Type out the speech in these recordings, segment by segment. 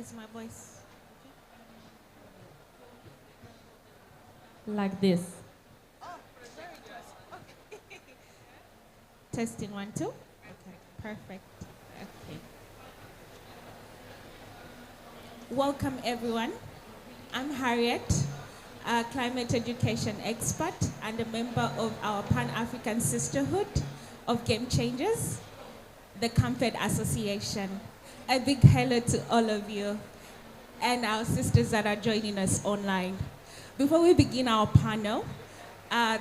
Is my voice okay? Like this? Oh, very good. Okay. Testing 1, 2. Okay, perfect. Okay. Welcome, everyone. I'm Harriet, a climate education expert and a member of our Pan-African Sisterhood of Game Changers, the CAMFED Association. A big hello to all of you and our sisters that are joining us online. Before we begin our panel,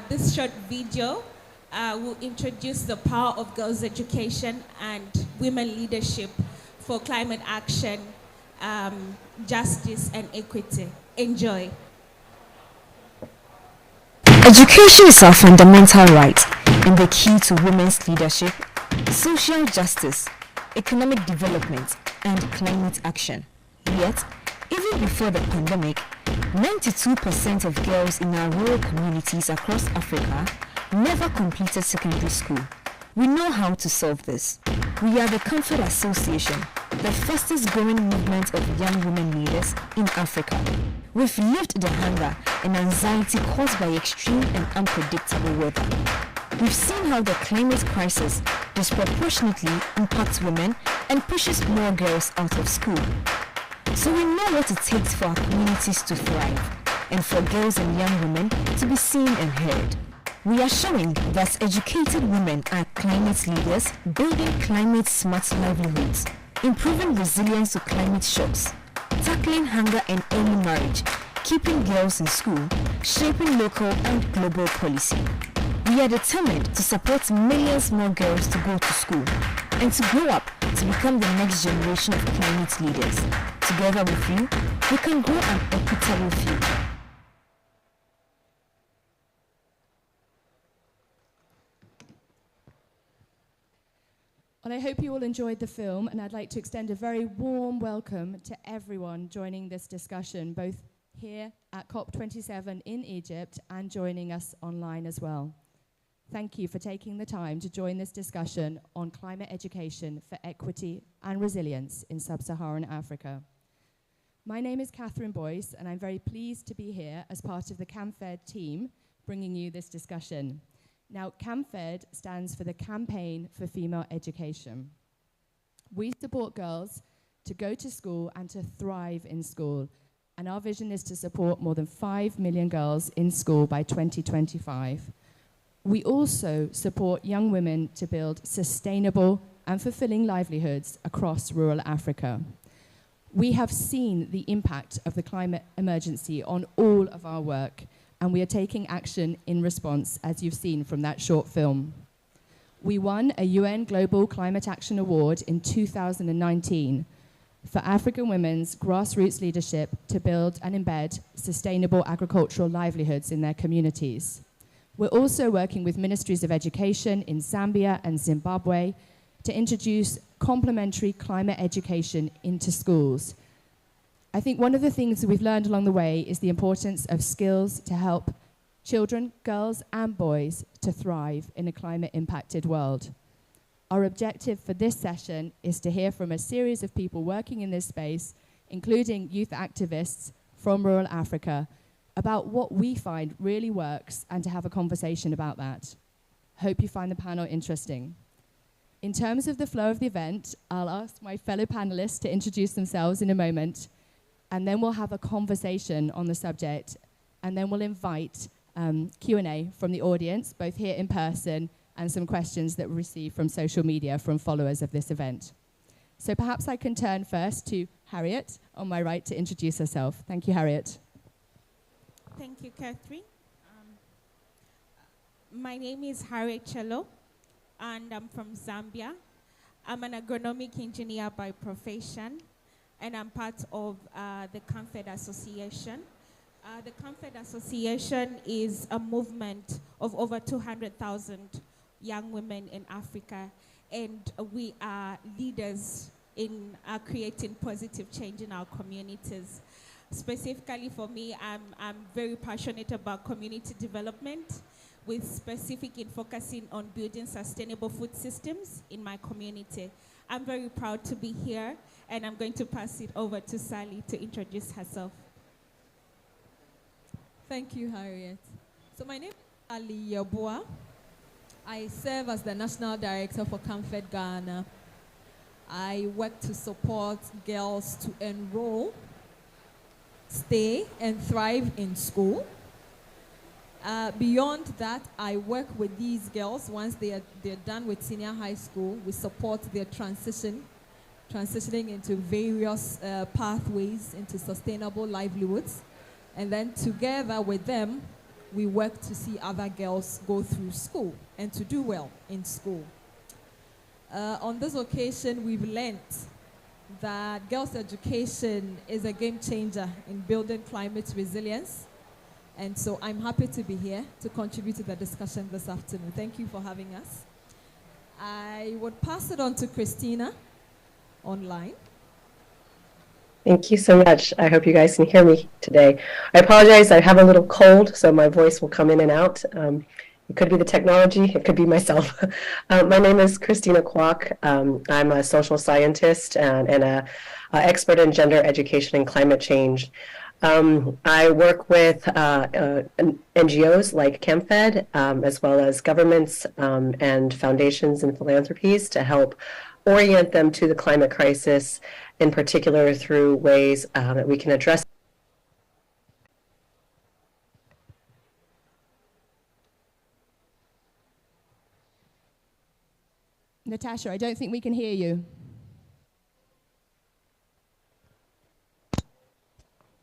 this short video will introduce the power of girls' education and women leadership for climate action, justice, and equity. Enjoy. Education is our fundamental right and the key to women's leadership, social justice, economic development, and climate action. Yet, even before the pandemic, 92% of girls in our rural communities across Africa never completed secondary school. We know how to solve this. We are the CAMFED Association, the fastest growing movement of young women leaders in Africa. We've lived the hunger and anxiety caused by extreme and unpredictable weather. We've seen how the climate crisis disproportionately impacts women and pushes more girls out of school. So we know what it takes for our communities to thrive and for girls and young women to be seen and heard. We are showing that educated women are climate leaders, building climate-smart livelihoods, improving resilience to climate shocks, tackling hunger and early marriage, keeping girls in school, shaping local and global policy. We are determined to support millions more girls to go to school and to grow up to become the next generation of climate leaders. Together with you, we can grow an equitable future. Well, I hope you all enjoyed the film, and I'd like to extend a very warm welcome to everyone joining this discussion, both here at COP27 in Egypt and joining us online as well. Thank you for taking the time to join this discussion on climate education for equity and resilience in sub-Saharan Africa. My name is Catherine Boyce, and I'm very pleased to be here as part of the CAMFED team bringing you this discussion. Now, CAMFED stands for the Campaign for Female Education. We support girls to go to school and to thrive in school, and our vision is to support more than 5 million girls in school by 2025. We also support young women to build sustainable and fulfilling livelihoods across rural Africa. We have seen the impact of the climate emergency on all of our work, and we are taking action in response, as you've seen from that short film. We won a UN Global Climate Action Award in 2019 for African women's grassroots leadership to build and embed sustainable agricultural livelihoods in their communities. We're also working with ministries of education in Zambia and Zimbabwe to introduce complementary climate education into schools. I think one of the things that we've learned along the way is the importance of skills to help children, girls and boys, to thrive in a climate-impacted world. Our objective for this session is to hear from a series of people working in this space, including youth activists from rural Africa, about what we find really works and to have a conversation about that. Hope you find the panel interesting. In terms of the flow of the event, I'll ask my fellow panelists to introduce themselves in a moment, and then we'll have a conversation on the subject, and then we'll invite Q&A from the audience, both here in person and some questions that we received from social media from followers of this event. So perhaps I can turn first to Harriet on my right to introduce herself. Thank you, Harriet. Thank you, Catherine. My name is Harriet Chelo, and I'm from Zambia. I'm an agronomic engineer by profession, and I'm part of the CAMFED Association. The CAMFED Association is a movement of over 200,000 young women in Africa, and we are leaders in creating positive change in our communities. Specifically for me, I'm very passionate about community development, with specific in focusing on building sustainable food systems in my community. I'm very proud to be here, and I'm going to pass it over to Sally to introduce herself. Thank you, Harriet. So my name is Ali Yabua. I serve as the National Director for Comfort Ghana. I work to support girls to enroll, stay, and thrive in school. Beyond that, I work with these girls. Once they're done with senior high school, we support their transitioning into various pathways into sustainable livelihoods. And then together with them, we work to see other girls go through school and to do well in school. On this occasion, we've learned that girls' education is a game changer in building climate resilience. And so I'm happy to be here to contribute to the discussion this afternoon. Thank you for having us. I would pass it on to Christina online. Thank you so much. I hope you guys can hear me today. I apologize, I have a little cold, so my voice will come in and out. It could be the technology, it could be myself. My name is Christina Kwok. I'm a social scientist and an expert in gender education and climate change. I work with NGOs like ChemFed, as well as governments and foundations and philanthropies to help orient them to the climate crisis, in particular through ways that we can address. Natasha, I don't think we can hear you.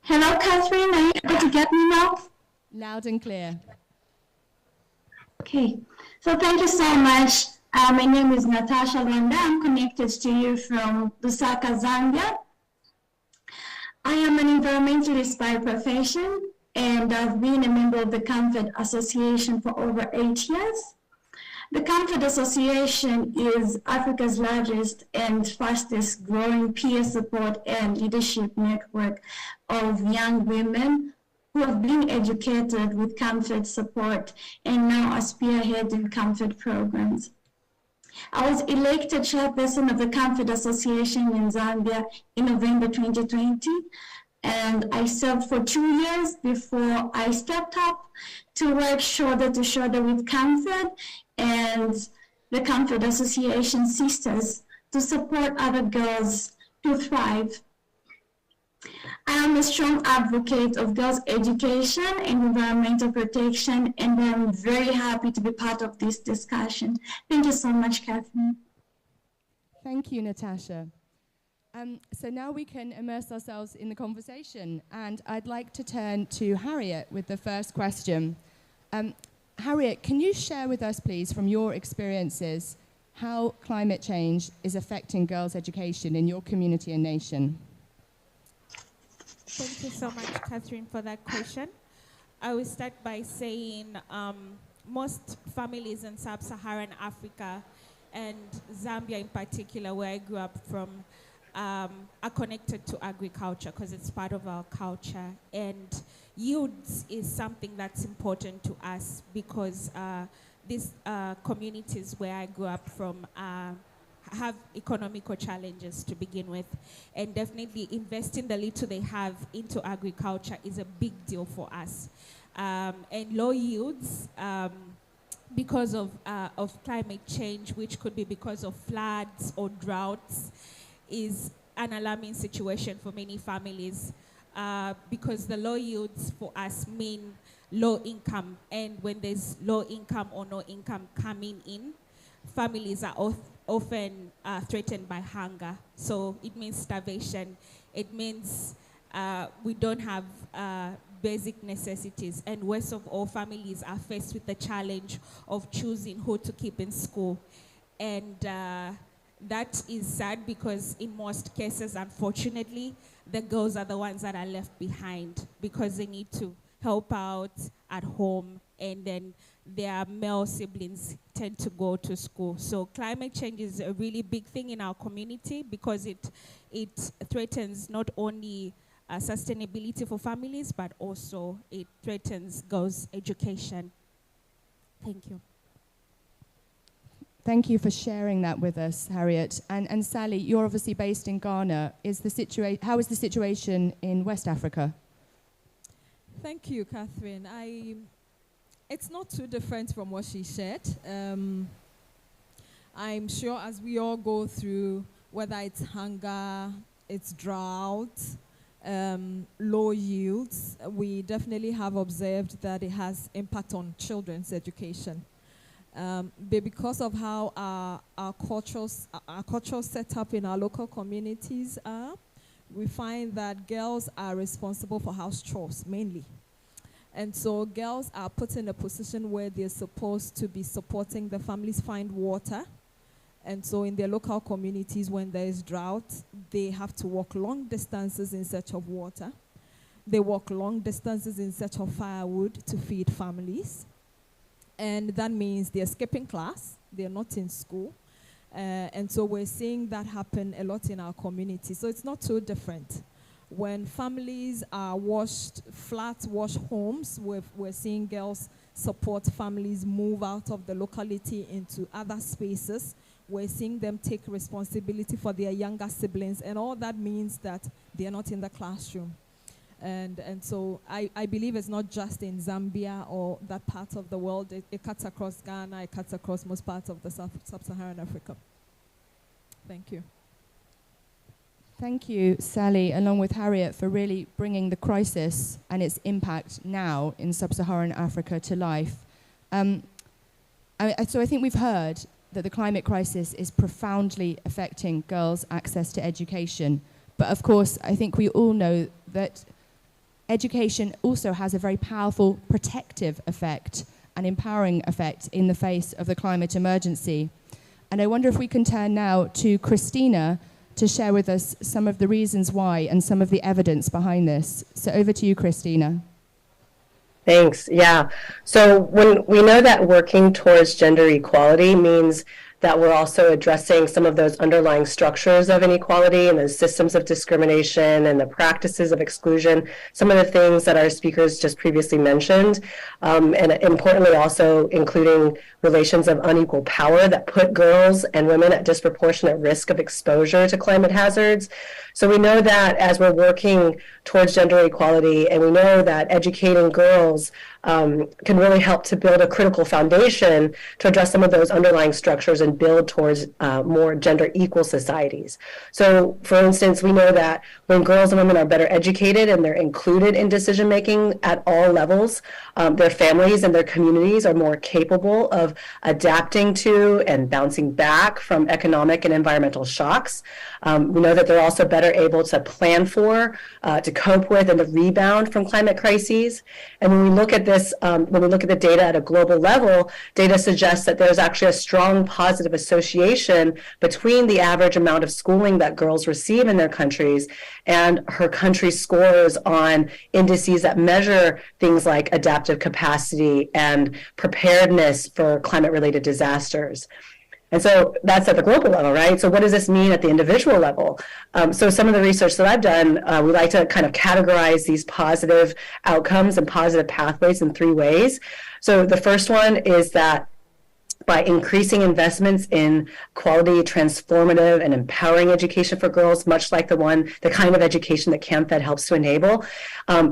Hello, Catherine. Are you able to get me now? Loud and clear. Okay. So thank you so much. My name is Natasha Lwanda. I'm connected to you from Lusaka, Zambia. I am an environmentalist by profession, and I've been a member of the Comfort Association for over 8 years. The Comfort Association is Africa's largest and fastest growing peer support and leadership network of young women who have been educated with comfort support and now are spearheading comfort programs. I was elected chairperson of the Comfort Association in Zambia in November 2020, and I served for 2 years before I stepped up to work shoulder to shoulder with Comfort and the Comfort Association sisters to support other girls to thrive. I am a strong advocate of girls' education and environmental protection, and I'm very happy to be part of this discussion. Thank you so much, Catherine. Thank you, Natasha. So now we can immerse ourselves in the conversation, and I'd like to turn to Harriet with the first question. Harriet, can you share with us, please, from your experiences, how climate change is affecting girls' education in your community and nation? Thank you so much, Catherine, for that question. I will start by saying most families in sub-Saharan Africa and Zambia in particular, where I grew up from, are connected to agriculture because it's part of our culture. And yields is something that's important to us because these communities where I grew up from have economical challenges to begin with, and definitely investing the little they have into agriculture is a big deal for us. And low yields because of climate change, which could be because of floods or droughts, is an alarming situation for many families because the low yields for us mean low income, and when there's low income or no income coming in, families are often threatened by hunger. So it means starvation. It means we don't have basic necessities. And worst of all, families are faced with the challenge of choosing who to keep in school. And that is sad because in most cases, unfortunately, the girls are the ones that are left behind because they need to help out at home, and then their male siblings tend to go to school. So climate change is a really big thing in our community because it threatens not only sustainability for families, but also it threatens girls' education. Thank you. Thank you for sharing that with us, Harriet. And Sally, you're obviously based in Ghana. How is the situation in West Africa? Thank you, Catherine. It's not too different from what she shared. I'm sure as we all go through, whether it's hunger, it's drought, low yields, we definitely have observed that it has impact on children's education. But because of how our cultural setup in our local communities are, we find that girls are responsible for house chores mainly. And so girls are put in a position where they're supposed to be supporting the families find water. And so in their local communities, when there is drought, they have to walk long distances in search of water. They walk long distances in search of firewood to feed families. And that means they're skipping class, they're not in school. And so we're seeing that happen a lot in our community. So it's not too different. When families are flat wash homes, we're seeing girls support families move out of the locality into other spaces. We're seeing them take responsibility for their younger siblings, and all that means that they're not in the classroom. And so I believe it's not just in Zambia or that part of the world. It cuts across Ghana, it cuts across most parts of the sub-Saharan Africa. Thank you. Thank you, Sally, along with Harriet, for really bringing the crisis and its impact now in sub-Saharan Africa to life. So I think we've heard that the climate crisis is profoundly affecting girls' access to education. But of course, I think we all know that education also has a very powerful protective effect and empowering effect in the face of the climate emergency. And I wonder if we can turn now to Christina to share with us some of the reasons why and some of the evidence behind this. So over to you, Christina. Thanks. Yeah. So when we know that working towards gender equality means that we're also addressing some of those underlying structures of inequality and the systems of discrimination and the practices of exclusion, some of the things that our speakers just previously mentioned, and importantly also including relations of unequal power that put girls and women at disproportionate risk of exposure to climate hazards. So we know that as we're working towards gender equality, and we know that educating girls can really help to build a critical foundation to address some of those underlying structures and build towards more gender equal societies. So, for instance, we know that when girls and women are better educated and they're included in decision making at all levels, their families and their communities are more capable of adapting to and bouncing back from economic and environmental shocks. We know that they're also better able to plan for, to cope with, and to rebound from climate crises. And when we look at this, when we look at the data at a global level, data suggests that there's actually a strong positive association between the average amount of schooling that girls receive in their countries and her country's scores on indices that measure things like adaptive capacity and preparedness for climate-related disasters. And so that's at the global level, right? So what does this mean at the individual level? So some of the research that I've done, we like to kind of categorize these positive outcomes and positive pathways in 3 ways. So the first one is that by increasing investments in quality, transformative, and empowering education for girls, much like the kind of education that CAMFED helps to enable,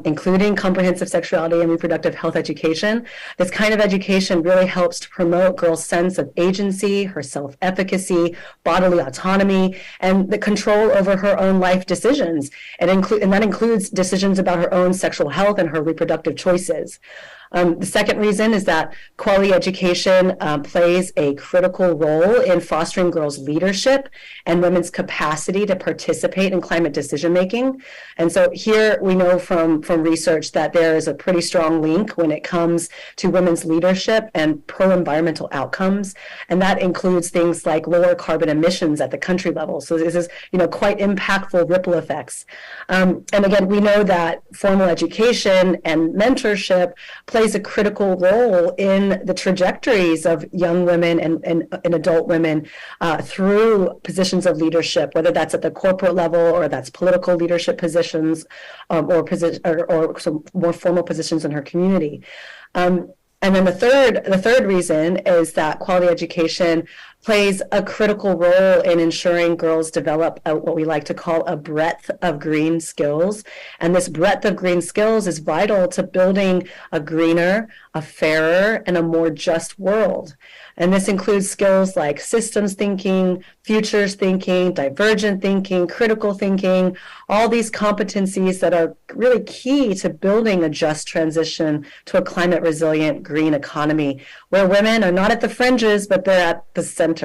including comprehensive sexuality and reproductive health education. This kind of education really helps to promote girls' sense of agency, her self-efficacy, bodily autonomy, and the control over her own life decisions. And that includes decisions about her own sexual health and her reproductive choices. The second reason is that quality education plays a critical role in fostering girls' leadership and women's capacity to participate in climate decision making. And so here we know from research that there is a pretty strong link when it comes to women's leadership and pro-environmental outcomes. And that includes things like lower carbon emissions at the country level. So this is, quite impactful ripple effects. And again, we know that formal education and mentorship plays a critical role in the trajectories of young women and adult women through positions of leadership, whether that's at the corporate level or that's political leadership positions or some more formal positions in her community. And then the third reason is that quality education plays a critical role in ensuring girls develop what we like to call a breadth of green skills. And this breadth of green skills is vital to building a greener, a fairer, and a more just world. And this includes skills like systems thinking, futures thinking, divergent thinking, critical thinking, all these competencies that are really key to building a just transition to a climate resilient green economy where women are not at the fringes, but they're at the center.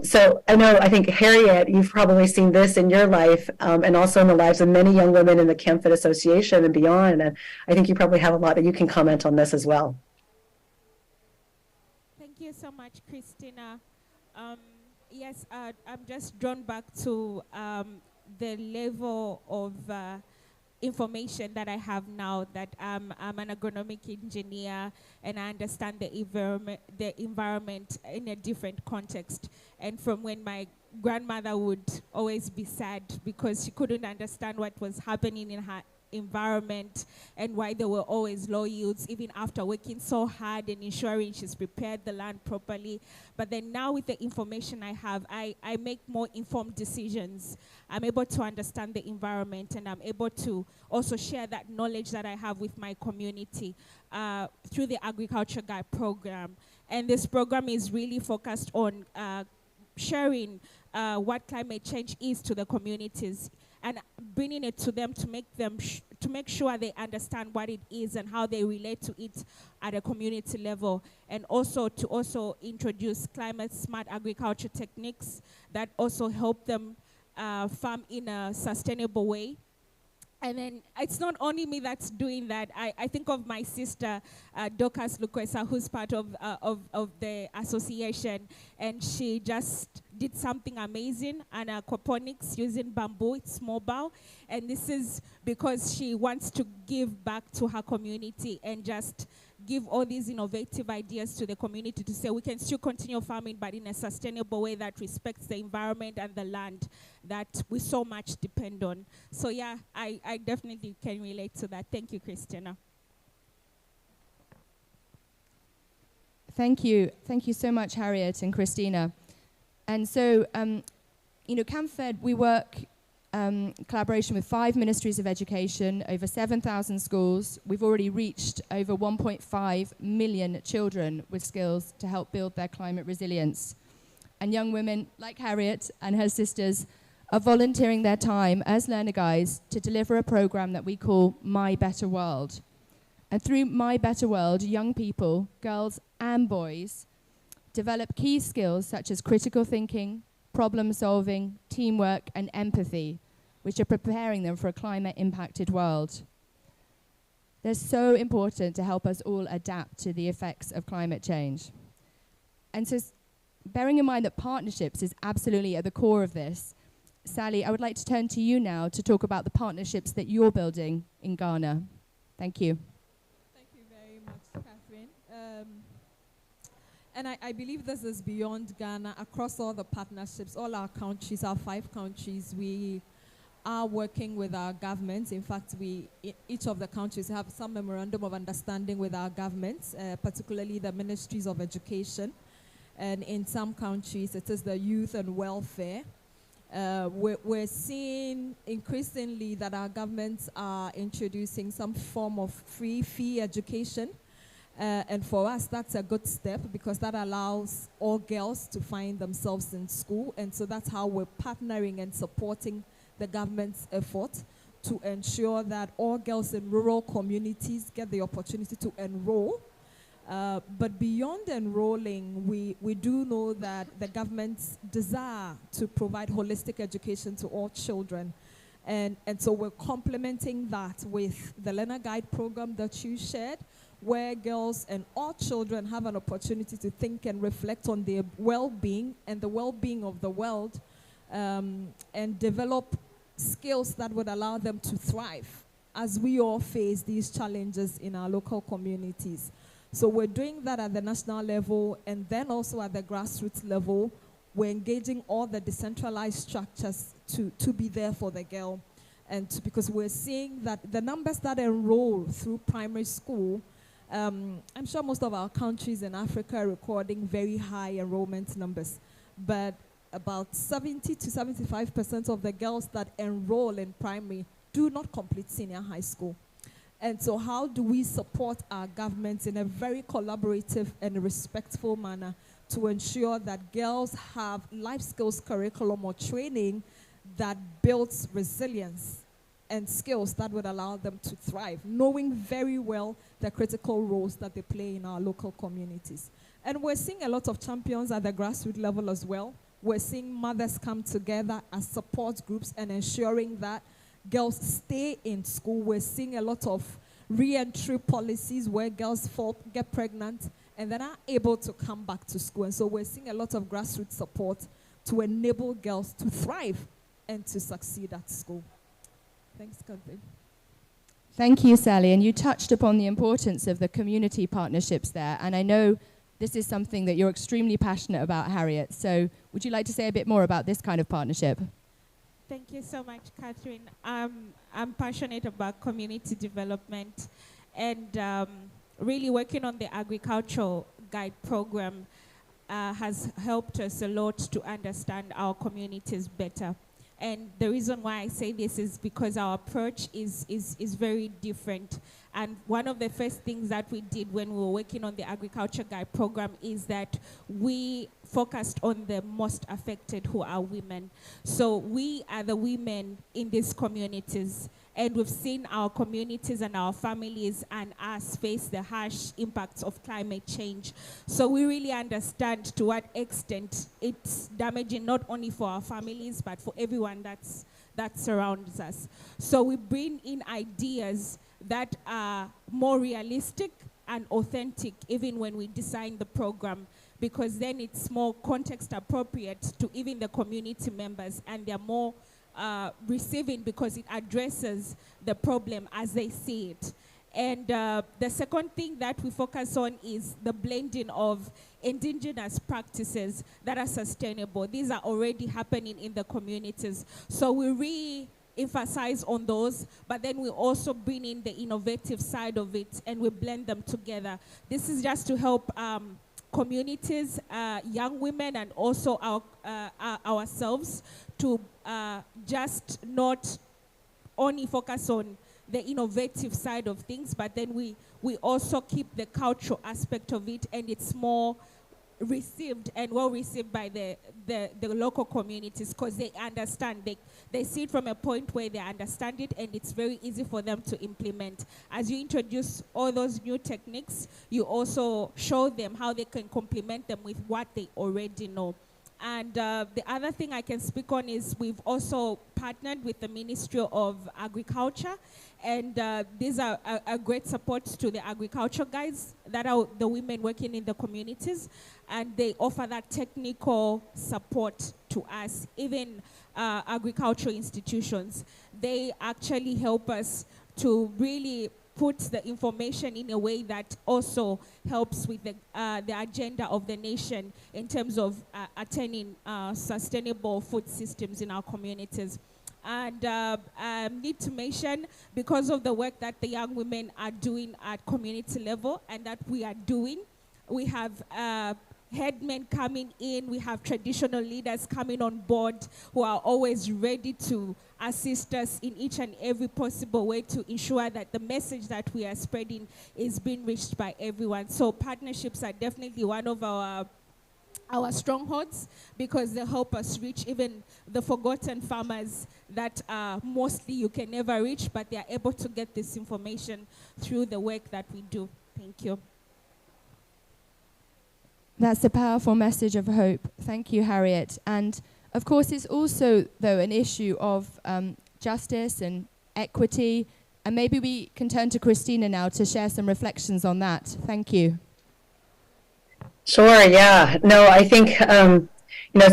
So I think Harriet, you've probably seen this in your life and also in the lives of many young women in the ChemFit Association and beyond. And I think you probably have a lot that you can comment on this as well. Thank you so much, Christina. Yes, I'm just drawn back to the level of information that I have now that I'm an agronomic engineer and I understand the environment in a different context. And from when my grandmother would always be sad because she couldn't understand what was happening in her environment and why there were always low yields even after working so hard and ensuring she's prepared the land properly. But then now with the information I have, I make more informed decisions. I'm able to understand the environment and I'm able to also share that knowledge that I have with my community through the Agriculture Guide program. And this program is really focused on sharing what climate change is to the communities and bringing it to them to make sure they understand what it is and how they relate to it at a community level, and also to introduce climate smart agriculture techniques that also help them farm in a sustainable way. And then it's not only me that's doing that. I think of my sister, Dorcas Lukwesa, who's part of the association, and she just did something amazing on aquaponics using bamboo. It's mobile, and this is because she wants to give back to her community and just give all these innovative ideas to the community to say we can still continue farming, but in a sustainable way that respects the environment and the land that we so much depend on. So yeah, I definitely can relate to that. Thank you, Christina. Thank you. Thank you so much, Harriet and Christina. And so, CamFed, we work in collaboration with 5 ministries of education, over 7,000 schools. We've already reached over 1.5 million children with skills to help build their climate resilience. And young women like Harriet and her sisters are volunteering their time as learner guides to deliver a program that we call My Better World. And through My Better World, young people, girls and boys, develop key skills such as critical thinking, problem solving, teamwork, and empathy, which are preparing them for a climate-impacted world. They're so important to help us all adapt to the effects of climate change. And so, bearing in mind that partnerships is absolutely at the core of this, Sally, I would like to turn to you now to talk about the partnerships that you're building in Ghana. Thank you. Thank you very much, Catherine. And I believe this is beyond Ghana. Across all the partnerships, all our countries, our 5 countries, we are working with our governments. In fact, each of the countries have some memorandum of understanding with our governments, particularly the ministries of education. And in some countries, it is the youth and welfare. We're seeing increasingly that our governments are introducing some form of free fee education. And for us, that's a good step because that allows all girls to find themselves in school. And so that's how we're partnering and supporting the government's effort to ensure that all girls in rural communities get the opportunity to enroll. But beyond enrolling, we do know that the government's desire to provide holistic education to all children. And so we're complementing that with the Learner Guide program that you shared, where girls and all children have an opportunity to think and reflect on their well-being and the well-being of the world, and develop skills that would allow them to thrive as we all face these challenges in our local communities. So we're doing that at the national level, and then also at the grassroots level, we're engaging all the decentralized structures to be there for the girl. And because we're seeing that the numbers that enroll through primary school I'm sure most of our countries in Africa are recording very high enrollment numbers, but about 70 to 75% of the girls that enroll in primary do not complete senior high school. And so how do we support our governments in a very collaborative and respectful manner to ensure that girls have life skills curriculum or training that builds resilience and skills that would allow them to thrive, knowing very well the critical roles that they play in our local communities. And we're seeing a lot of champions at the grassroots level as well. We're seeing mothers come together as support groups and ensuring that girls stay in school. We're seeing a lot of re-entry policies where girls get pregnant and then are able to come back to school. And so we're seeing a lot of grassroots support to enable girls to thrive and to succeed at school. Thanks, Catherine. Thank you, Sally. And you touched upon the importance of the community partnerships there. And I know this is something that you're extremely passionate about, Harriet. So would you like to say a bit more about this kind of partnership? Thank you so much, Catherine. I'm passionate about community development and really working on the agricultural guide program has helped us a lot to understand our communities better. And the reason why I say this is because our approach is very different. And one of the first things that we did when we were working on the agriculture guide program is that we focused on the most affected, who are women. So we are the women in these communities. And we've seen our communities and our families and us face the harsh impacts of climate change. So we really understand to what extent it's damaging not only for our families, but for everyone that surrounds us. So we bring in ideas that are more realistic and authentic, even when we design the program, because then it's more context appropriate to even the community members, and they're more receiving because it addresses the problem as they see it. And the second thing that we focus on is the blending of indigenous practices that are sustainable. These are already happening in the communities. So we re-emphasize on those, but then we also bring in the innovative side of it and we blend them together. This is just to help communities, young women, and also ourselves to just not only focus on the innovative side of things, but then we also keep the cultural aspect of it, and it's more received and well received by the local communities because they understand. They see it from a point where they understand it, and it's very easy for them to implement. As you introduce all those new techniques, you also show them how they can complement them with what they already know. And the other thing I can speak on is we've also partnered with the Ministry of Agriculture, and these are a great support to the agriculture guides that are the women working in the communities, and they offer that technical support to us, even agricultural institutions. They actually help us to really put the information in a way that also helps with the agenda of the nation in terms of attaining sustainable food systems in our communities. And I need to mention, because of the work that the young women are doing at community level and that we are doing, we have headmen coming in, we have traditional leaders coming on board who are always ready to assist us in each and every possible way to ensure that the message that we are spreading is being reached by everyone. So partnerships are definitely one of our strongholds because they help us reach even the forgotten farmers that mostly you can never reach, but they are able to get this information through the work that we do. Thank you. That's a powerful message of hope. Thank you, Harriet. And of course, it's also, though, an issue of justice and equity. And maybe we can turn to Christina now to share some reflections on that. Thank you. Sure, yeah. No, I think,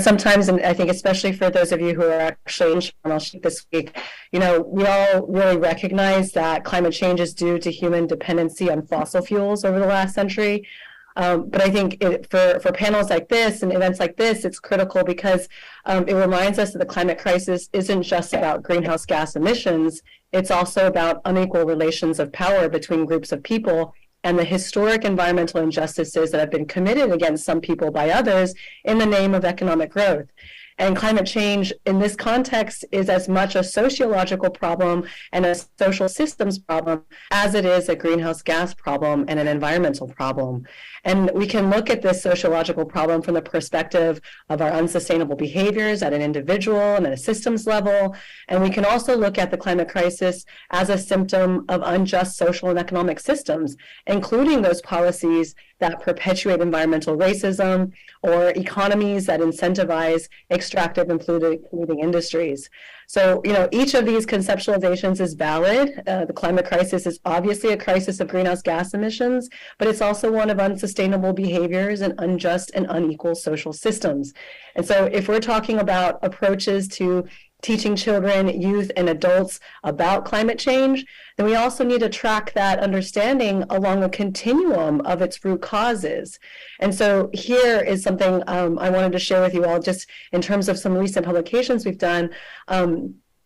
sometimes, and I think especially for those of you who are actually in Sharm el-Sheikh this week, we all really recognize that climate change is due to human dependency on fossil fuels over the last century. But I think for panels like this and events like this, it's critical because it reminds us that the climate crisis isn't just about greenhouse gas emissions. It's also about unequal relations of power between groups of people and the historic environmental injustices that have been committed against some people by others in the name of economic growth. And climate change in this context is as much a sociological problem and a social systems problem as it is a greenhouse gas problem and an environmental problem. And we can look at this sociological problem from the perspective of our unsustainable behaviors at an individual and at a systems level. And we can also look at the climate crisis as a symptom of unjust social and economic systems, including those policies that perpetuate environmental racism or economies that incentivize extractive and polluting industries. So, each of these conceptualizations is valid. The climate crisis is obviously a crisis of greenhouse gas emissions, but it's also one of unsustainable behaviors and unjust and unequal social systems. And so if we're talking about approaches to teaching children, youth, and adults about climate change, then we also need to track that understanding along a continuum of its root causes. And so here is something I wanted to share with you all, just in terms of some recent publications we've done.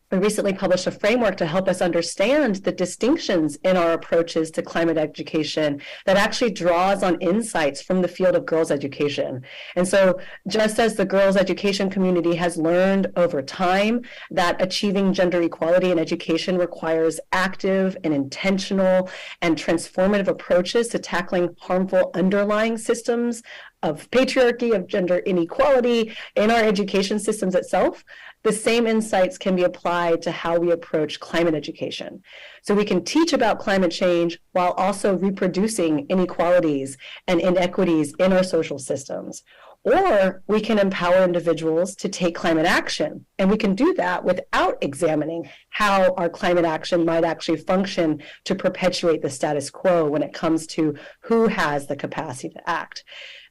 We recently published a framework to help us understand the distinctions in our approaches to climate education that actually draws on insights from the field of girls' education. And so just as the girls' education community has learned over time that achieving gender equality in education requires active and intentional and transformative approaches to tackling harmful underlying systems of patriarchy, of gender inequality in our education systems itself, the same insights can be applied to how we approach climate education. So we can teach about climate change while also reproducing inequalities and inequities in our social systems. Or we can empower individuals to take climate action. And we can do that without examining how our climate action might actually function to perpetuate the status quo when it comes to who has the capacity to act.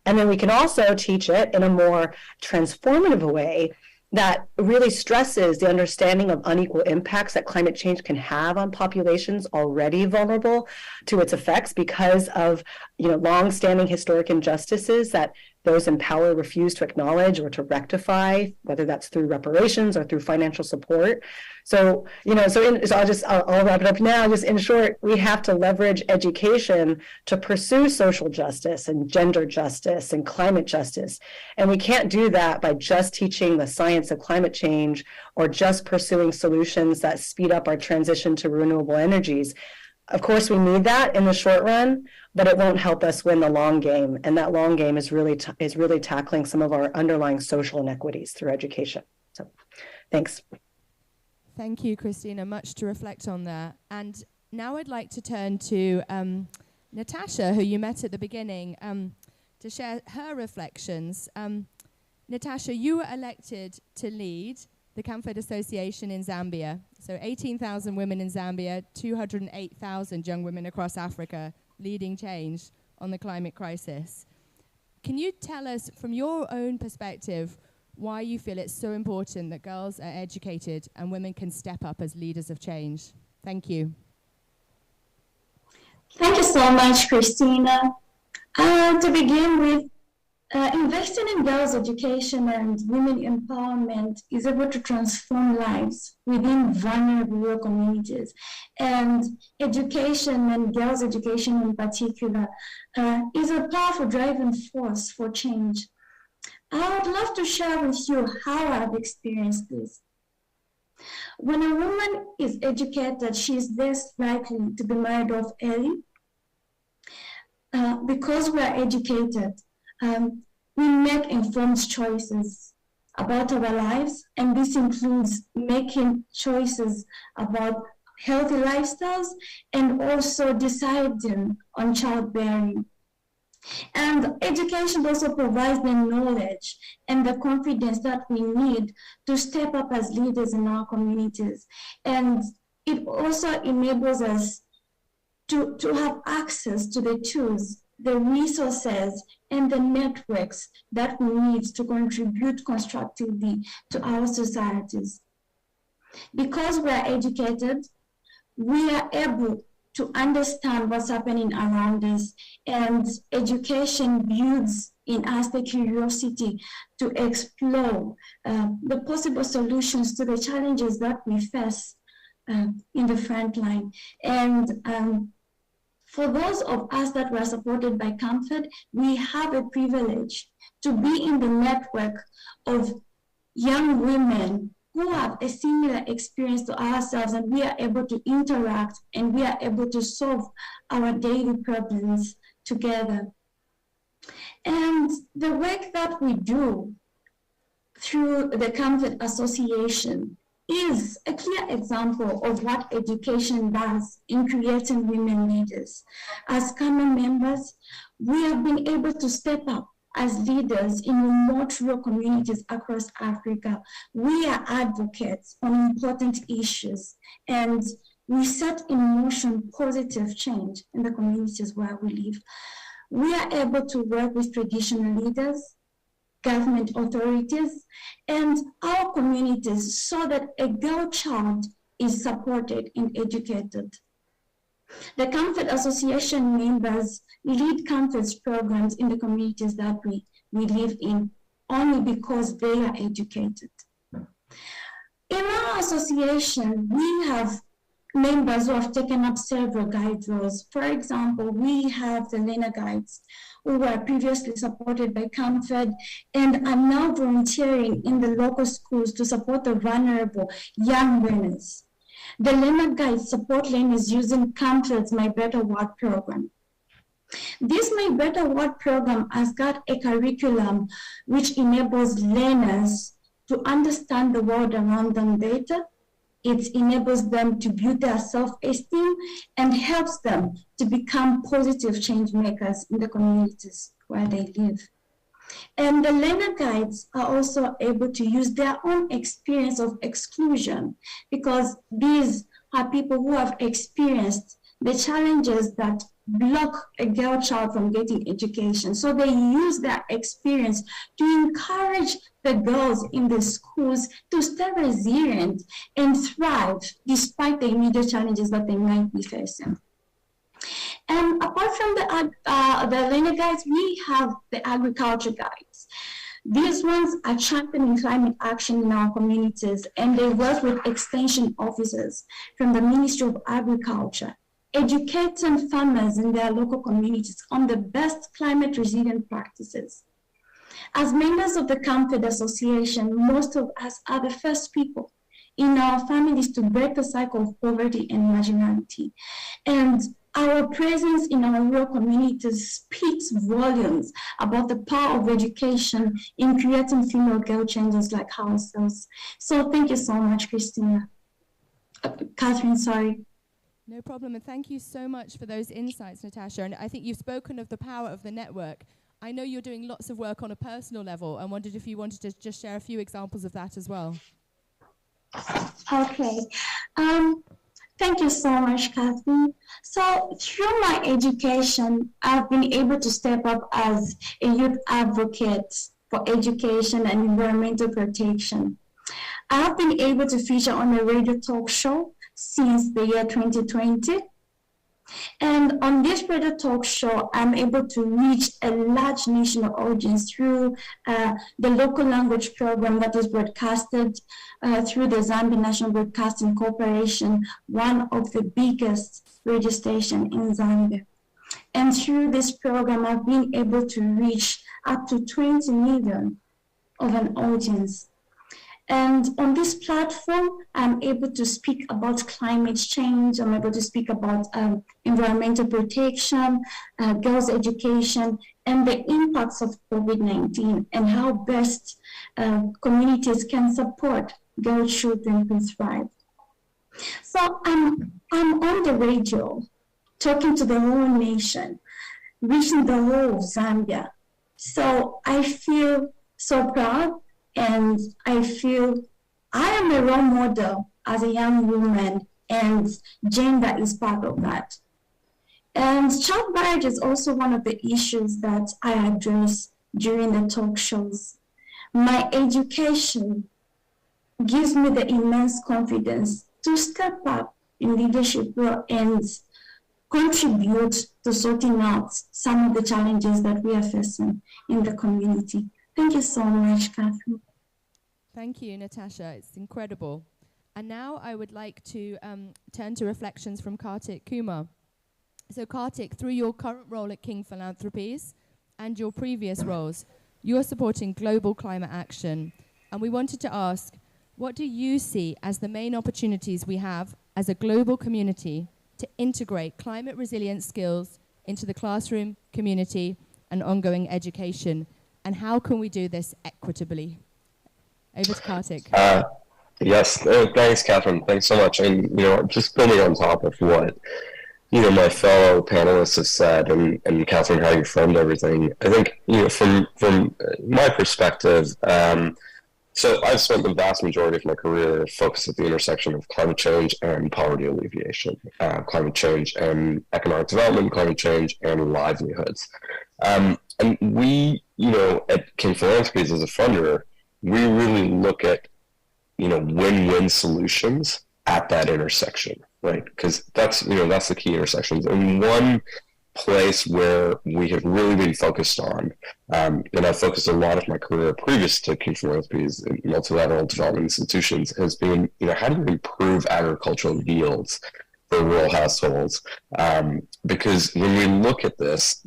And then we can also teach it in a more transformative way that really stresses the understanding of unequal impacts that climate change can have on populations already vulnerable to its effects because of, long-standing historic injustices that those in power refuse to acknowledge or to rectify, whether that's through reparations or through financial support. So, I'll wrap it up now. Just in short, we have to leverage education to pursue social justice and gender justice and climate justice. And we can't do that by just teaching the science of climate change or just pursuing solutions that speed up our transition to renewable energies. Of course, we need that in the short run, but it won't help us win the long game. And that long game is really tackling some of our underlying social inequities through education. So, thanks. Thank you, Christina. Much to reflect on there. And now I'd like to turn to Natasha, who you met at the beginning, to share her reflections. Natasha, you were elected to lead the Camfed Association in Zambia. So 18,000 women in Zambia, 208,000 young women across Africa leading change on the climate crisis. Can you tell us, from your own perspective, why you feel it's so important that girls are educated and women can step up as leaders of change? Thank you. Thank you so much, Christina. To begin with, investing in girls' education and women empowerment is able to transform lives within vulnerable rural communities. And education, and girls' education in particular, is a powerful driving force for change. I would love to share with you how I've experienced this. When a woman is educated, she is less likely to be married off early. Because we are educated, we make informed choices about our lives, and this includes making choices about healthy lifestyles and also deciding on childbearing. And education also provides the knowledge and the confidence that we need to step up as leaders in our communities. And it also enables us to have access to the tools, the resources, and the networks that we need to contribute constructively to our societies. Because we are educated, we are able to understand what's happening around us, and education builds in us the curiosity to explore the possible solutions to the challenges that we face in the front line. And For those of us that were supported by Comfort, we have a privilege to be in the network of young women who have a similar experience to ourselves, and we are able to interact and we are able to solve our daily problems together. And the work that we do through the Comfort Association is a clear example of what education does in creating women leaders. As common members, we have been able to step up as leaders in remote rural communities across Africa. We are advocates on important issues, and we set in motion positive change in the communities where we live. We are able to work with traditional leaders, government authorities, and our communities so that a girl child is supported and educated. The Comfort Association members lead Comfort's programs in the communities that we live in only because they are educated. In our association, we have members who have taken up several guide roles. For example, we have the learner guides who were previously supported by Comfort and are now volunteering in the local schools to support the vulnerable young learners. The learner guides support learners using Comfort's My Better World program. This My Better World program has got a curriculum which enables learners to understand the world around them better. It enables them to build their self-esteem and helps them to become positive change makers in the communities where they live. And the learner guides are also able to use their own experience of exclusion, because these are people who have experienced the challenges that block a girl child from getting education. So they use their experience to encourage the girls in the schools to stay resilient and thrive despite the immediate challenges that they might be facing. And apart from the learner guides, we have the agriculture guides. These ones are championing climate action in our communities, and they work with extension officers from the Ministry of Agriculture, educating farmers in their local communities on the best climate resilient practices. As members of the Comfort Association, most of us are the first people in our families to break the cycle of poverty and marginality. And our presence in our rural communities speaks volumes about the power of education in creating female girl changers like ourselves. So thank you so much, Catherine, sorry. No problem, and thank you so much for those insights, Natasha. And I think you've spoken of the power of the network. I know you're doing lots of work on a personal level, and wondered if you wanted to just share a few examples of that as well. Okay. Thank you so much, Catherine. So through my education, I've been able to step up as a youth advocate for education and environmental protection. I've been able to feature on a radio talk show since the year 2020. And on this radio talk show, I'm able to reach a large national audience through the local language program that is broadcasted through the Zambia National Broadcasting Corporation, one of the biggest radio stations in Zambia. And through this program, I've been able to reach up to 20 million of an audience. And on this platform, I'm able to speak about climate change. I'm able to speak about environmental protection, girls' education, and the impacts of COVID-19 and how best communities can support girl children to thrive. So I'm on the radio, talking to the whole nation, reaching the whole of Zambia. So I feel so proud. And I feel I am a role model as a young woman, and gender is part of that. And child marriage is also one of the issues that I address during the talk shows. My education gives me the immense confidence to step up in leadership role and contribute to sorting out some of the challenges that we are facing in the community. Thank you so much, Catherine. Thank you, Natasha. It's incredible. And now I would like to turn to reflections from Kartik Kumar. So Kartik, through your current role at King Philanthropies and your previous roles, you are supporting global climate action. And we wanted to ask, what do you see as the main opportunities we have as a global community to integrate climate resilience skills into the classroom, community, and ongoing education? And how can we do this equitably? Over to Kartik. Yes, thanks, Catherine. Thanks so much. And, just building on top of what, my fellow panelists have said, and Catherine, how you framed everything, I think, from my perspective, so I've spent the vast majority of my career focused at the intersection of climate change and poverty alleviation, climate change and economic development, climate change and livelihoods. And we, at King Philanthropies as a funder, we really look at, win-win solutions at that intersection, right? Because that's the key intersections. And one place where we have really been focused on, and I've focused a lot of my career previous to King Philanthropies in multilateral development institutions, has been, how do you improve agricultural yields for rural households? Because when we look at this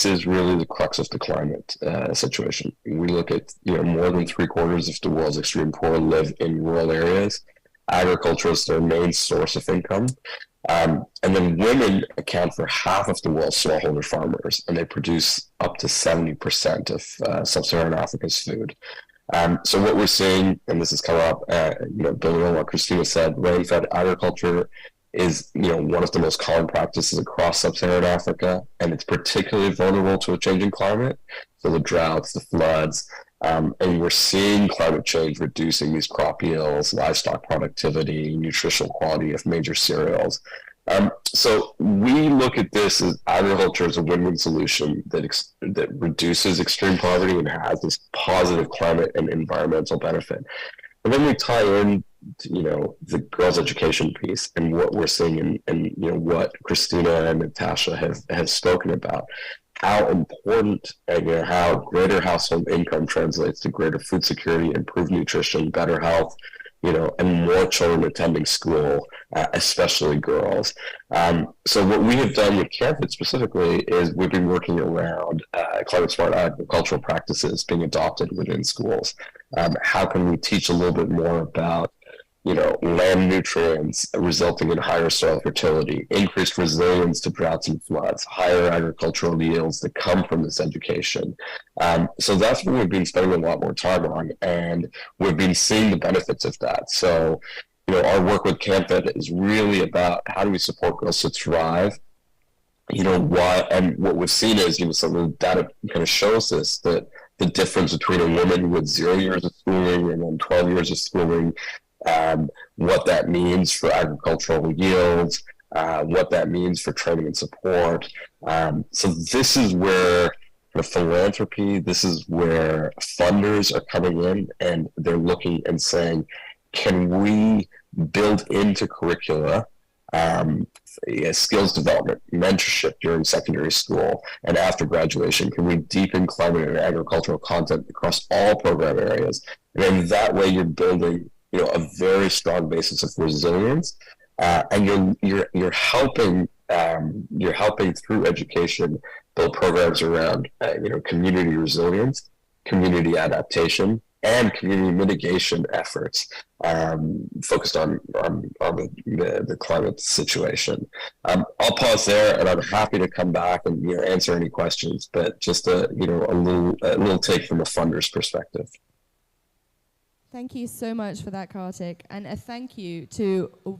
is really the crux of the climate situation. We look at, more than 3/4 of the world's extreme poor live in rural areas. Agriculture is their main source of income. And then women account for half of the world's smallholder farmers, and they produce up to 70% of sub-Saharan Africa's food. So what we're seeing, and this has come up, building on what Christina said, rain-fed agriculture is, one of the most common practices across sub-Saharan Africa, and it's particularly vulnerable to a changing climate. So the droughts, the floods, and we're seeing climate change reducing these crop yields, livestock productivity, nutritional quality of major cereals. So we look at this as agriculture as a win-win solution that reduces extreme poverty and has this positive climate and environmental benefit. And then we tie in, the girls' education piece and what we're seeing and what Christina and Natasha have spoken about. How important and how greater household income translates to greater food security, improved nutrition, better health, and more children attending school, especially girls. So what we have done with CareFit specifically is we've been working around climate smart agricultural practices being adopted within schools. How can we teach a little bit more about land nutrients resulting in higher soil fertility, increased resilience to droughts and floods, higher agricultural yields that come from this education. So that's what we've been spending a lot more time on, and we've been seeing the benefits of that. So, our work with CampFit is really about how do we support girls to thrive. And what we've seen is, some of the data kind of shows this, that the difference between a woman with 0 years of schooling and then 12 years of schooling, what that means for agricultural yields, what that means for training and support. So this is where the philanthropy, this is where funders are coming in, and they're looking and saying, can we build into curricula skills development, mentorship during secondary school and after graduation? Can we deepen climate and agricultural content across all program areas? And then that way you're building a very strong basis of resilience, and you're helping through education build programs around community resilience, community adaptation, and community mitigation efforts focused on the climate situation. I'll pause there, and I'm happy to come back and answer any questions. But just a little take from a funder's perspective. Thank you so much for that, Kartik. And a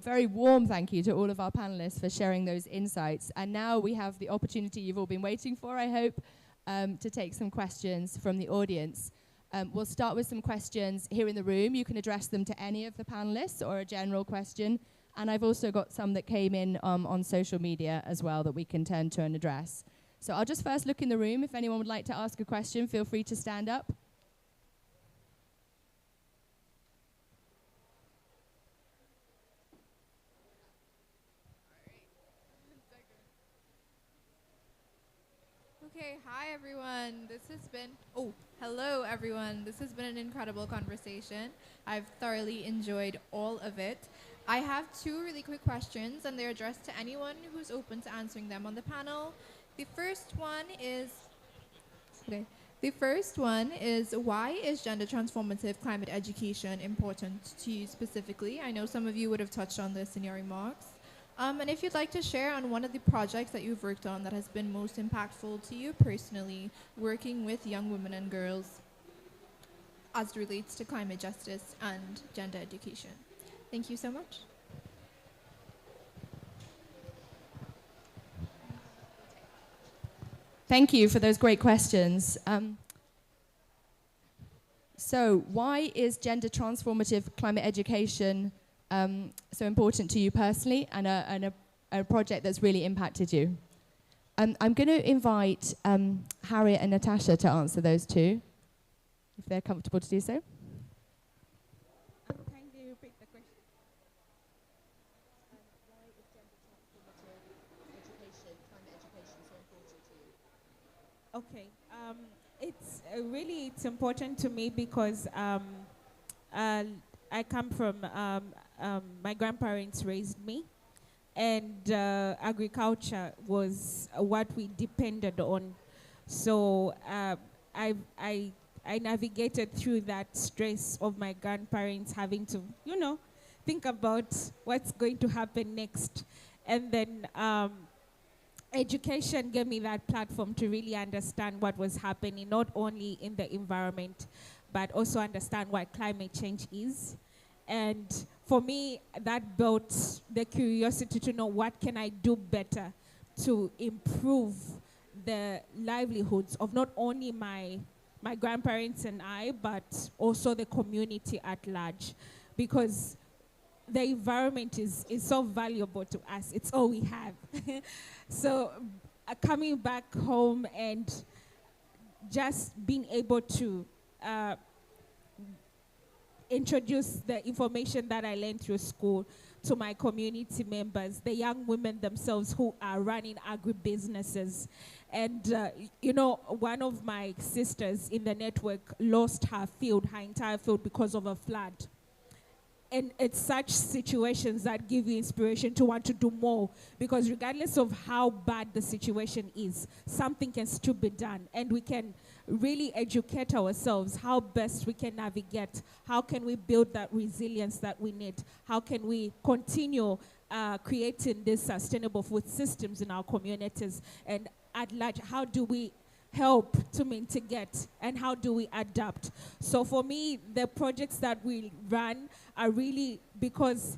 very warm thank you to all of our panelists for sharing those insights. And now we have the opportunity you've all been waiting for, I hope, to take some questions from the audience. We'll start with some questions here in the room. You can address them to any of the panelists or a general question. And I've also got some that came in on social media as well that we can turn to and address. So I'll just first look in the room. If anyone would like to ask a question, feel free to stand up. Okay, hi everyone. Hello everyone. This has been an incredible conversation. I've thoroughly enjoyed all of it. I have two really quick questions, and they're addressed to anyone who's open to answering them on the panel. The first one is, why is gender transformative climate education important to you specifically? I know some of you would have touched on this in your remarks. And if you'd like to share on one of the projects that you've worked on that has been most impactful to you personally, working with young women and girls as it relates to climate justice and gender education. Thank you so much. Thank you for those great questions. So why is gender transformative climate education so important to you personally, and a project that's really impacted you? I'm going to invite Harriet and Natasha to answer those two, if they're comfortable to do so. Kindly repeat the question. Why is gender transformative education, climate education, so important to you? Okay, it's important to me because I come from my grandparents raised me, and agriculture was what we depended on. So I navigated through that stress of my grandparents having to, think about what's going to happen next, and then education gave me that platform to really understand what was happening, not only in the environment, but also understand what climate change is. And for me, that built the curiosity to know what can I do better to improve the livelihoods of not only my grandparents and I, but also the community at large. Because the environment is so valuable to us. It's all we have. So coming back home and just being able to introduce the information that I learned through school to my community members, the young women themselves who are running agribusinesses. And, one of my sisters in the network lost her entire field because of a flood. And it's such situations that give you inspiration to want to do more, because regardless of how bad the situation is, something can still be done. And we can really educate ourselves how best we can navigate, how can we build that resilience that we need, how can we continue creating these sustainable food systems in our communities, and at large, how do we help to mitigate, and how do we adapt? So for me, the projects that we run are really because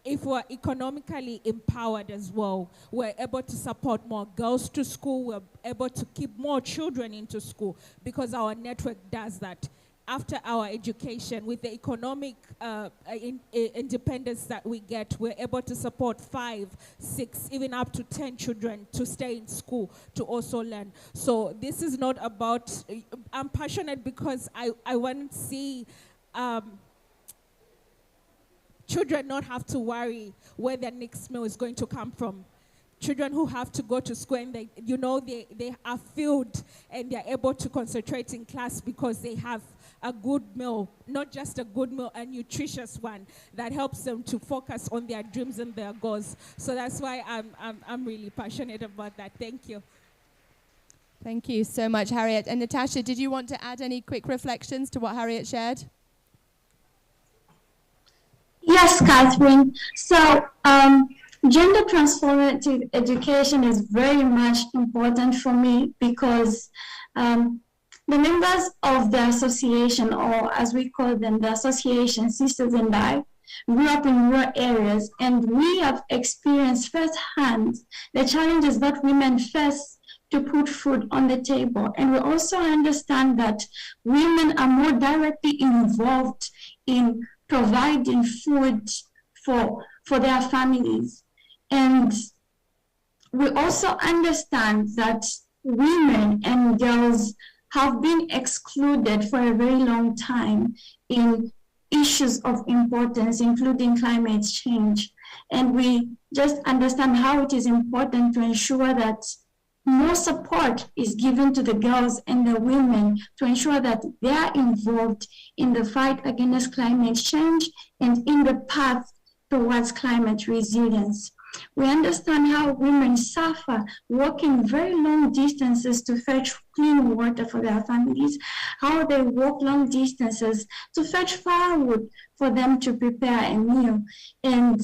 if we're economically empowered as well, we're able to support more girls to school, we're able to keep more children into school, because our network does that. After our education, with the economic independence that we get, we're able to support 5, 6, even up to 10 children to stay in school, to also learn. So this is not about, I'm passionate because I want to see children not have to worry where their next meal is going to come from. Children who have to go to school and they are filled and they're able to concentrate in class because they have a good meal, not just a good meal, a nutritious one that helps them to focus on their dreams and their goals. So that's why I'm really passionate about that. Thank you. Thank you so much, Harriet. And Natasha, did you want to add any quick reflections to what Harriet shared? Yes, Catherine. So gender transformative education is very much important for me because the members of the association, or as we call them, the association Sisters and I, grew up in rural areas, and we have experienced firsthand the challenges that women face to put food on the table. And we also understand that women are more directly involved in providing food for their families. And we also understand that women and girls have been excluded for a very long time in issues of importance, including climate change. And we just understand how it is important to ensure that more support is given to the girls and the women to ensure that they are involved in the fight against climate change and in the path towards climate resilience. We understand how women suffer walking very long distances to fetch clean water for their families, how they walk long distances to fetch firewood for them to prepare a meal. And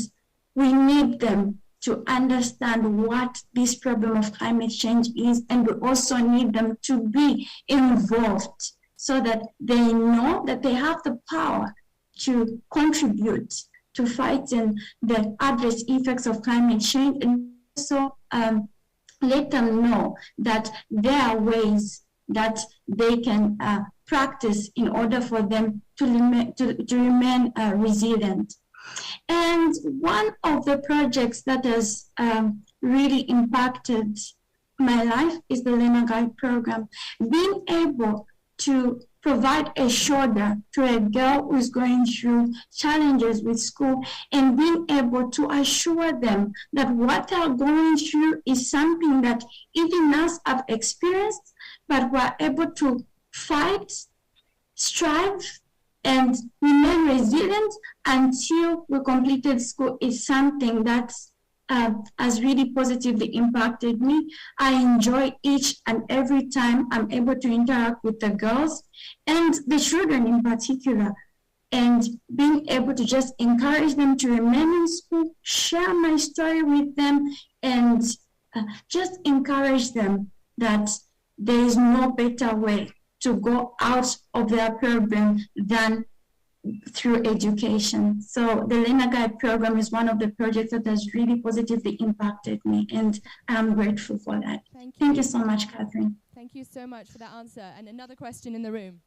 we need them to understand what this problem of climate change is, and we also need them to be involved so that they know that they have the power to contribute to fighting the adverse effects of climate change, and also let them know that there are ways that they can practice in order for them to remain resilient. And one of the projects that has really impacted my life is the Learner Guide program. Being able to provide a shoulder to a girl who's going through challenges with school, and being able to assure them that what they're going through is something that even us have experienced, but we're able to fight, strive, and remain resilient until we completed school is something that has really positively impacted me. I enjoy each and every time I'm able to interact with the girls and the children in particular, and being able to just encourage them to remain in school, share my story with them, and just encourage them that there is no better way to go out of their problem than through education. So the Learner Guide program is one of the projects that has really positively impacted me, and I'm grateful for that. Thank you so much, Catherine. Thank you so much for that answer. And another question in the room.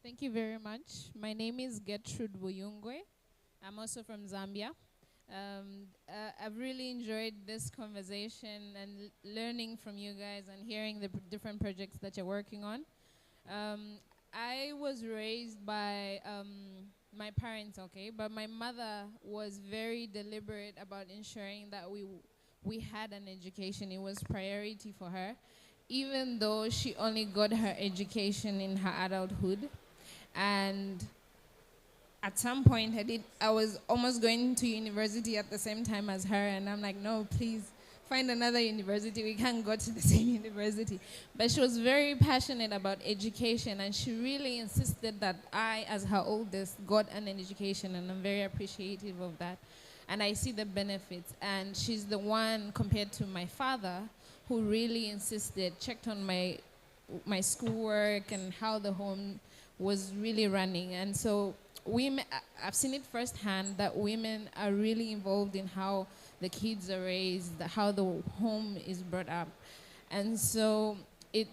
Thank you very much. My name is Gertrude Buyungwe. I'm also from Zambia. I've really enjoyed this conversation and learning from you guys and hearing the different projects that you're working on. I was raised by my parents, okay, but my mother was very deliberate about ensuring that we had an education. It was priority for her, even though she only got her education in her adulthood. And at some point, I was almost going to university at the same time as her, and I'm like, no, please, find another university. We can't go to the same university. But she was very passionate about education, and she really insisted that I, as her oldest, got an education, and I'm very appreciative of that. And I see the benefits. And she's the one, compared to my father, who really insisted, checked on my schoolwork and how the home was really running. And so I've seen it firsthand that women are really involved in how the kids are raised, how the home is brought up. And so it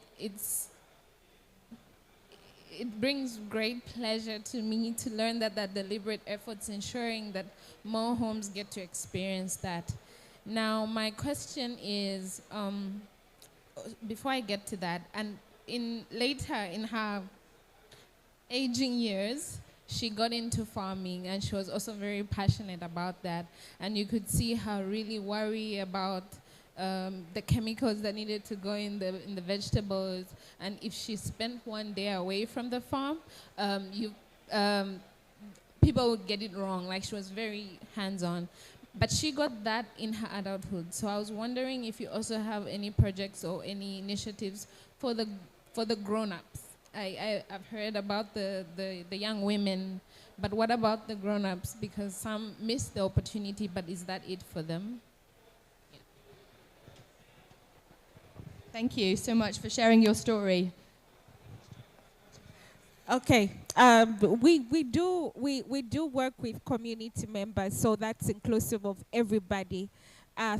brings great pleasure to me to learn that deliberate efforts ensuring that more homes get to experience that. Now, my question is, before I get to that, and later in her aging years, she got into farming, and she was also very passionate about that. And you could see her really worry about the chemicals that needed to go in the vegetables. And if she spent one day away from the farm, people would get it wrong. Like, she was very hands-on. But she got that in her adulthood. So I was wondering if you also have any projects or any initiatives for the grown-ups. I've heard about the young women, but what about the grown-ups? Because some miss the opportunity, but is that it for them? Yeah. Thank you so much for sharing your story. Okay, we do work with community members, so that's inclusive of everybody.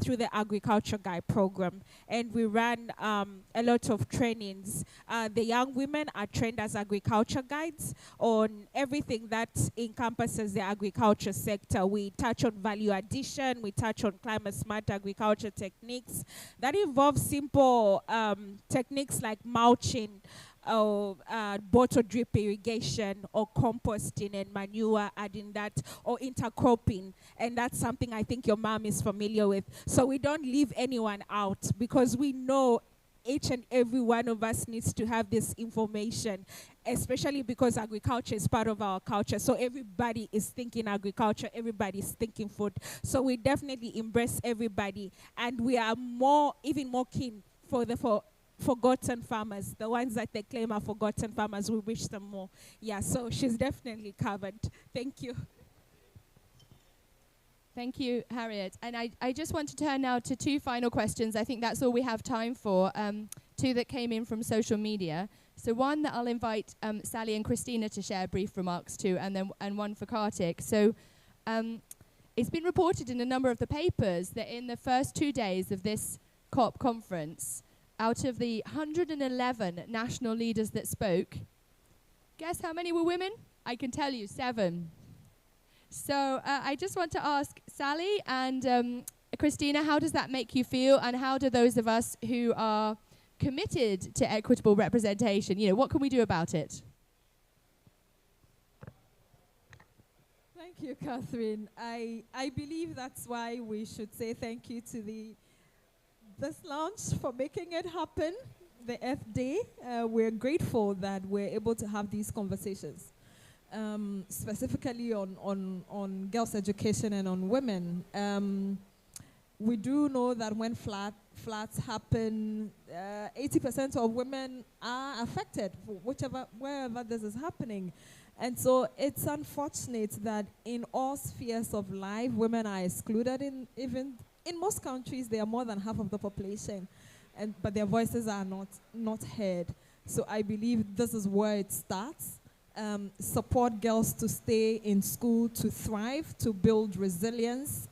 Through the Agriculture Guide program, and we run a lot of trainings. The young women are trained as agriculture guides on everything that encompasses the agriculture sector. We touch on value addition, we touch on climate smart agriculture techniques that involve simple techniques like mulching, or bottle drip irrigation, or composting and manure, adding that, or intercropping. And that's something I think your mom is familiar with. So we don't leave anyone out, because we know each and every one of us needs to have this information, especially because agriculture is part of our culture. So everybody is thinking agriculture, everybody is thinking food. So we definitely embrace everybody, and we are even more keen for forgotten farmers, the ones that they claim are forgotten farmers. We wish them more. Yeah, so she's definitely covered. Thank you. Thank you, Harriet. And I just want to turn now to two final questions. I think that's all we have time for. Two that came in from social media. So one that I'll invite Sally and Christina to share brief remarks to, and one for Kartik. So it's been reported in a number of the papers that in the first 2 days of this COP conference, out of the 111 national leaders that spoke, guess how many were women? I can tell you, 7. So I just want to ask Sally and Christina, how does that make you feel, and how do those of us who are committed to equitable representation, what can we do about it? Thank you, Catherine. I believe that's why we should say thank you to this launch for making it happen, the Earth Day. We're grateful that we're able to have these conversations. Specifically on girls' education and on women. We do know that when floods happen, 80% of women are affected, wherever this is happening. And so it's unfortunate that in all spheres of life, women are excluded. Even in most countries, they are more than half of the population, but their voices are not heard. So I believe this is where it starts. Support girls to stay in school, to thrive, to build resilience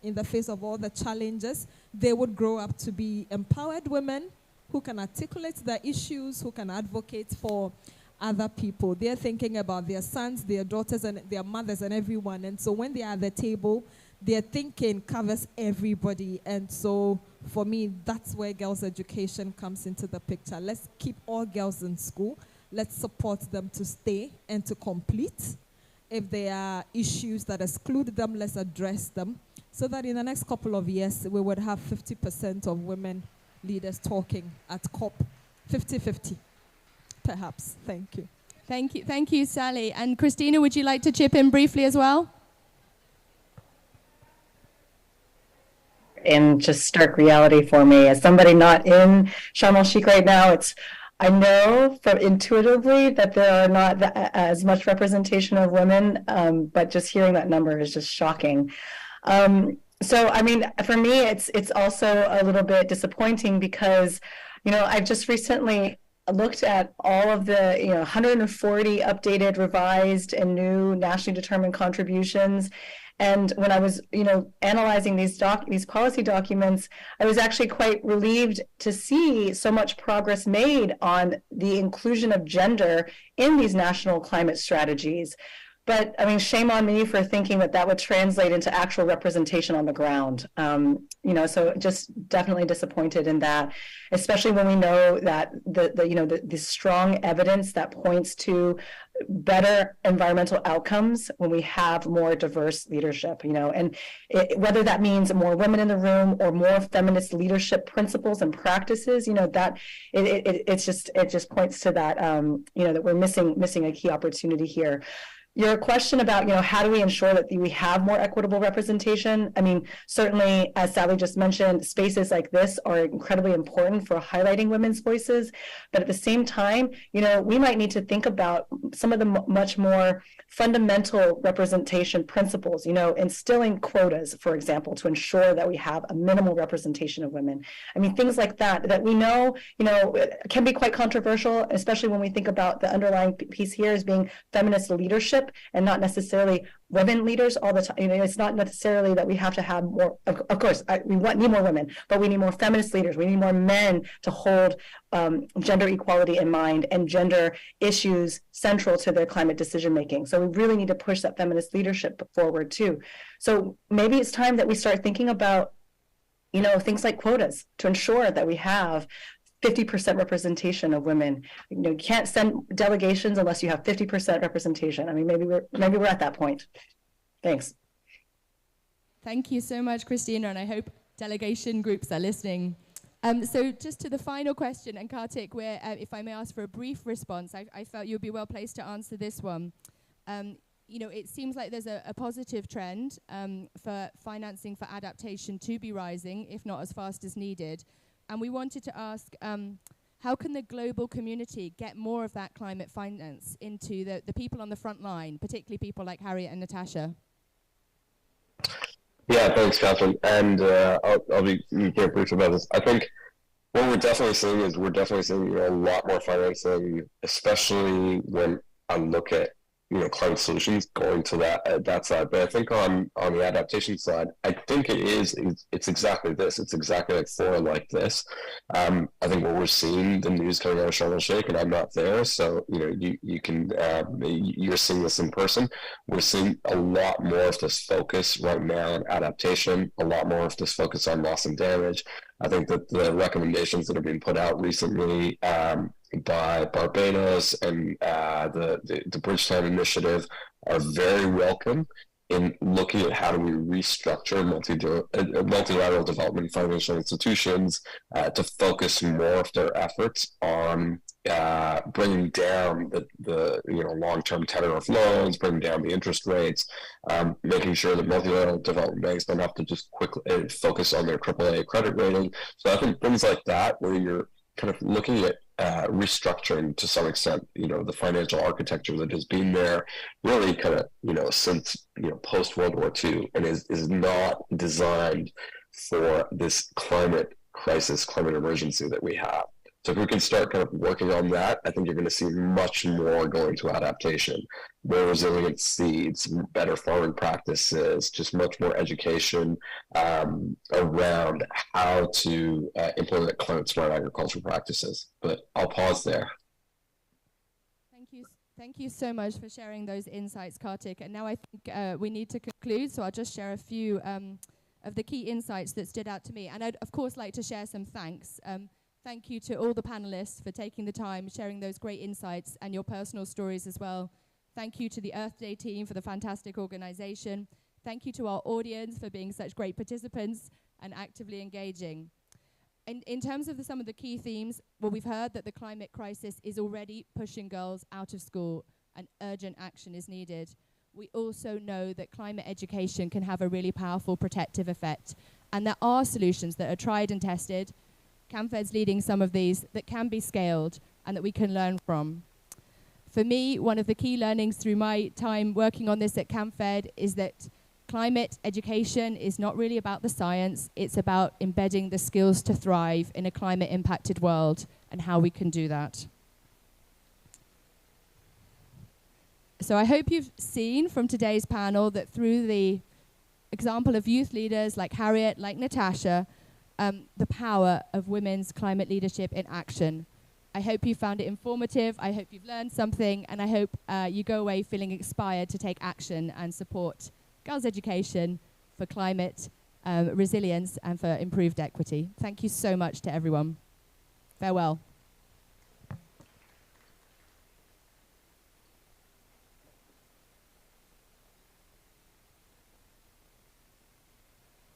in the face of all the challenges. They would grow up to be empowered women who can articulate their issues, who can advocate for other people. They're thinking about their sons, their daughters, and their mothers and everyone. And so when they are at the table, their thinking covers everybody. And so for me, that's where girls' education comes into the picture. Let's keep all girls in school. Let's support them to stay and to complete. If there are issues that exclude them, let's address them, so that in the next couple of years, we would have 50% of women leaders talking at COP, 50-50, perhaps. Thank you. Thank you, Sally. And Christina, would you like to chip in briefly as well? In just stark reality for me, as somebody not in Sharm el-Sheikh right now, I know from intuitively that there are not as much representation of women, but just hearing that number is just shocking. So, I mean, for me, it's also a little bit disappointing because, I've just recently looked at all of the 140 updated, revised, and new nationally determined contributions. And when I was, analyzing these policy documents, I was actually quite relieved to see so much progress made on the inclusion of gender in these national climate strategies. But I mean, shame on me for thinking that would translate into actual representation on the ground. So just definitely disappointed in that, especially when we know that the strong evidence that points to better environmental outcomes when we have more diverse leadership, and whether that means more women in the room or more feminist leadership principles and practices, that it just points to that, that we're missing a key opportunity here. Your question about, how do we ensure that we have more equitable representation? I mean, certainly, as Sally just mentioned, spaces like this are incredibly important for highlighting women's voices. But at the same time, we might need to think about some of the much more fundamental representation principles, instilling quotas, for example, to ensure that we have a minimal representation of women. I mean, things like that we know, can be quite controversial, especially when we think about the underlying piece here as being feminist leadership and not necessarily women leaders all the time. It's not necessarily that we have to have more. Of course, we need more women, but we need more feminist leaders. We need more men to hold gender equality in mind and gender issues central to their climate decision making. So we really need to push that feminist leadership forward too. So maybe it's time that we start thinking about, things like quotas to ensure that we have 50% representation of women. You can't send delegations unless you have 50% representation. I mean, maybe we're at that point. Thanks. Thank you so much, Christina, and I hope delegation groups are listening. So just to the final question, and Kartik, where if I may ask for a brief response, I felt you'd be well placed to answer this one. It seems like there's a positive trend for financing for adaptation to be rising, if not as fast as needed. And we wanted to ask, how can the global community get more of that climate finance into the people on the front line, particularly people like Harriet and Natasha? Yeah, thanks, Catherine. And I'll be very brief about this. I think what we're definitely seeing is a lot more financing, especially when I look at climate solutions going to that side. But I think on the adaptation side, I think it's exactly this. It's exactly like fora like this. I think what we're seeing, the news coming out of Sharm el Sheikh, and I'm not there, so you're seeing this in person. We're seeing a lot more of this focus right now on adaptation, a lot more of this focus on loss and damage. I think that the recommendations that have been put out recently by Barbados and the Bridgetown Initiative are very welcome in looking at how do we restructure multilateral development financial institutions to focus more of their efforts on bringing down the long-term tenor of loans, bringing down the interest rates, making sure that multilateral development banks don't have to just quickly focus on their AAA credit rating. So I think things like that, where you're kind of looking at restructuring to some extent, the financial architecture that has been there really kind of, since, post World War II, and is not designed for this climate crisis, climate emergency that we have. So if we can start kind of working on that, I think you're going to see much more going to adaptation, more resilient seeds, better farming practices, just much more education around how to implement climate smart agricultural practices. But I'll pause there. Thank you so much for sharing those insights, Kartik. And now I think we need to conclude, so I'll just share a few of the key insights that stood out to me. And I'd, of course, like to share some thanks. Thank you to all the panelists for taking the time, sharing those great insights and your personal stories as well. Thank you to the Earth Day team for the fantastic organization. Thank you to our audience for being such great participants and actively engaging. In terms of some of the key themes, well, we've heard that the climate crisis is already pushing girls out of school and urgent action is needed. We also know that climate education can have a really powerful protective effect, and there are solutions that are tried and tested. CAMFED's leading some of these that can be scaled and that we can learn from. For me, one of the key learnings through my time working on this at CAMFED is that climate education is not really about the science, it's about embedding the skills to thrive in a climate-impacted world and how we can do that. So I hope you've seen from today's panel that through the example of youth leaders like Harriet, like Natasha, the power of women's climate leadership in action. I hope you found it informative, I hope you've learned something, and I hope you go away feeling inspired to take action and support girls' education for climate resilience and for improved equity. Thank you so much to everyone. Farewell.